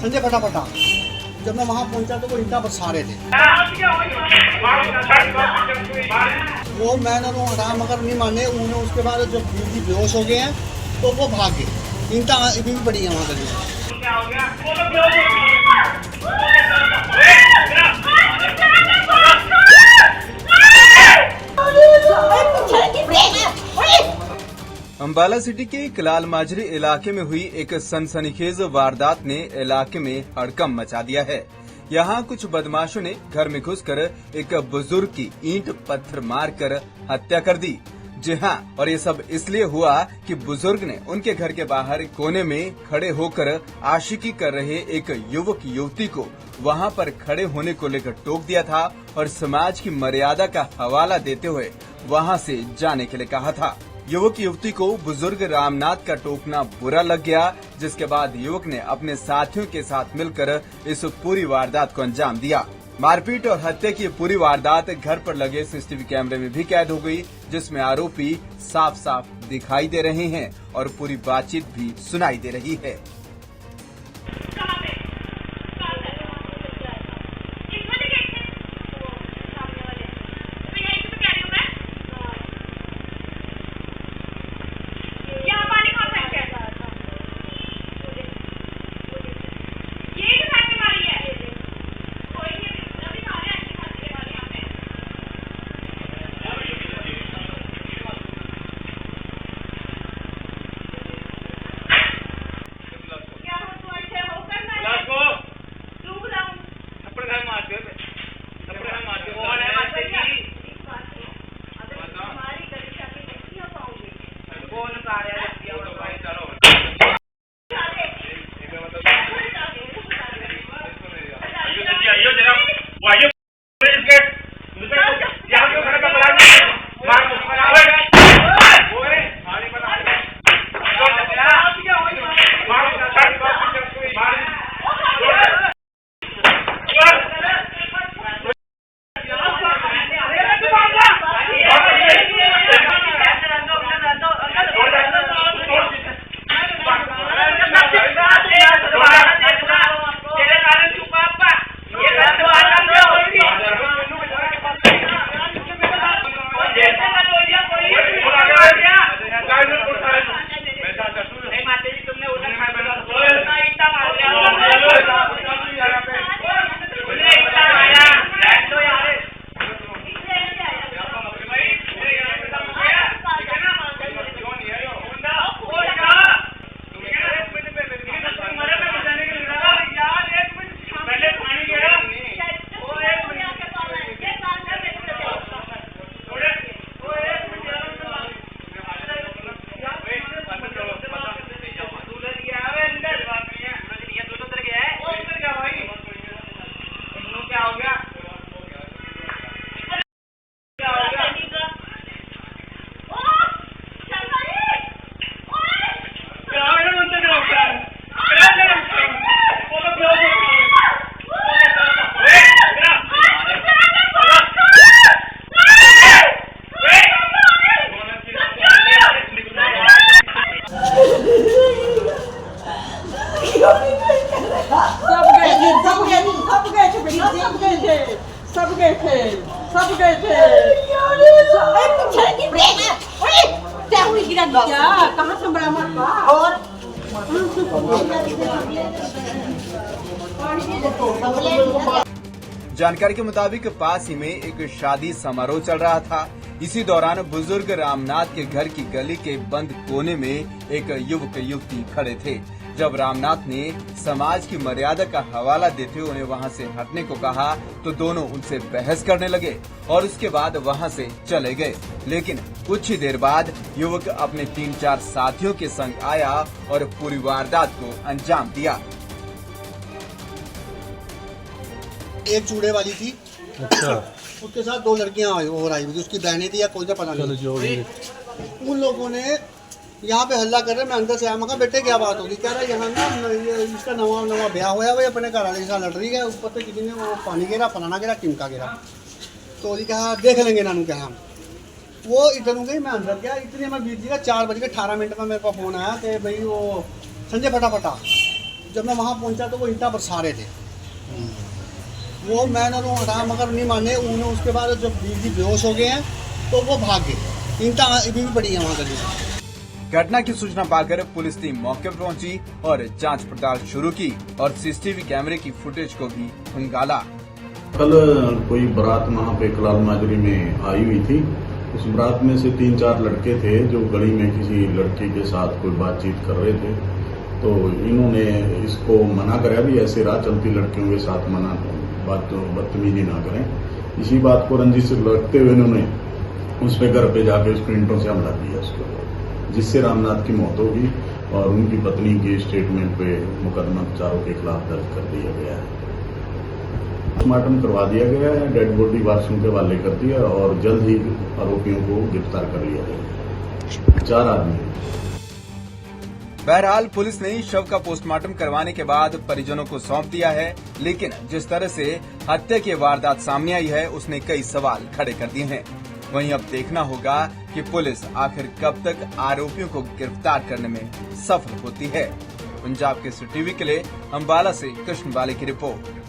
संजय फटाफटा। जब मैं वहाँ पहुँचा तो वो ईंटा बरसा रहे थे। वो मैंने वो हटा मगर नहीं माने। उन्होंने उसके बाद जब बीजी बेहोश हो गए हैं तो वो भाग गए। ईंटा अभी भी पड़ी है वहाँ गली में। अंबाला सिटी के कलाल माजरी इलाके में हुई एक सनसनीखेज वारदात ने इलाके में हड़कंप मचा दिया है। यहाँ कुछ बदमाशों ने घर में घुसकर एक बुजुर्ग की ईंट पत्थर मारकर हत्या कर दी। जी हाँ, और ये सब इसलिए हुआ कि बुजुर्ग ने उनके घर के बाहर कोने में खड़े होकर आशिकी कर रहे एक युवक युवती को वहाँ पर खड़े होने को लेकर टोक दिया था और समाज की मर्यादा का हवाला देते हुए वहाँ से जाने के लिए कहा था। युवक युवती को बुजुर्ग रामनाथ का टोकना बुरा लग गया, जिसके बाद युवक ने अपने साथियों के साथ मिलकर इस पूरी वारदात को अंजाम दिया। मारपीट और हत्या की पूरी वारदात घर पर लगे सीसीटीवी कैमरे में भी कैद हो गई, जिसमें आरोपी साफ साफ दिखाई दे रहे हैं और पूरी बातचीत भी सुनाई दे रही है। सब गए थे। क्या हुई गिरा क्या? कहाँ संभला मत और जानकारी के मुताबिक पास ही में एक शादी समारोह चल रहा था। इसी दौरान बुजुर्ग रामनाथ के घर की गली के बंद कोने में एक युवक युवती खड़े थे। जब रामनाथ ने समाज की मर्यादा का हवाला देते हुए उन्हें वहां से हटने को कहा तो दोनों उनसे बहस करने लगे और उसके बाद वहां से चले गए। लेकिन कुछ ही देर बाद युवक अपने 3-4 साथियों के संग आया और पूरी वारदात को अंजाम दिया। एक चूड़े वाली थी, अच्छा, उसके साथ 2 लड़कियां और आई हुई थी, उसकी बहनें थी या कोई तो पता नहीं। उन लोगों ने यहाँ पे हल्ला कर रहे, मैं अंदर से आया, मगर बेटे क्या बात होगी? कह रहा है यहाँ ना इसका नवा ब्याह होया हुआ अपने घर वाले के साथ लड़ रही है, ऊपर से किसी ने वो पानी गिरा, फलाना गिरा, टिमका गिरा। तो जी कहा देख लेंगे नानू क्या हम। वो इधर हो गई, मैं अंदर गया, इतने में बीत गया 4:18 में मेरे पास फोन आया कि भाई वो संजय फटाफटा। जब मैं वहाँ पहुँचा तो वो ईंटा बरसा रहे थे। वो मैंने उन्होंने हटा मगर नहीं माने। उन्होंने उसके बाद जब बीजी बेहोश हो गए हैं तो वो भाग गए। ईंटा अभी भी पड़ी है वहाँ गली में। घटना की सूचना पाकर पुलिस टीम मौके पर पहुंची और जांच पड़ताल शुरू की और सीसीटीवी कैमरे की फुटेज को भी खंगाला। कल कोई बारात वहाँ पे कलाल माजरी में आई हुई थी। उस बारात में से 3-4 लड़के थे जो गली में किसी लड़के के साथ कोई बातचीत कर रहे थे। तो इन्होंने इसको मना कराया भी ऐसे राह चलती लड़कियों के साथ बदतमीजी ना करें। इसी बात को रंजिश से रखते हुए इन्होंने उस पे घर पे जाके उसको ईंटों से हमला किया उसके ऊपर, जिससे रामनाथ की मौत होगी और उनकी पत्नी के स्टेटमेंट पे मुकदमा चारों के खिलाफ दर्ज कर दिया गया है। पोस्टमार्टम करवा दिया गया है, डेड बॉडी वारसों के हवाले कर दिया और जल्द ही आरोपियों को गिरफ्तार कर लिया गया। 4 आदमी। बहरहाल पुलिस ने शव का पोस्टमार्टम करवाने के बाद परिजनों को सौंप दिया है, लेकिन जिस तरह से हत्या की वारदात सामने आई है उसने कई सवाल खड़े कर दिए हैं। वहीं अब देखना होगा कि पुलिस आखिर कब तक आरोपियों को गिरफ्तार करने में सफल होती है। पंजाब केसरी टीवी के लिए अंबाला से कृष्ण बाले की रिपोर्ट।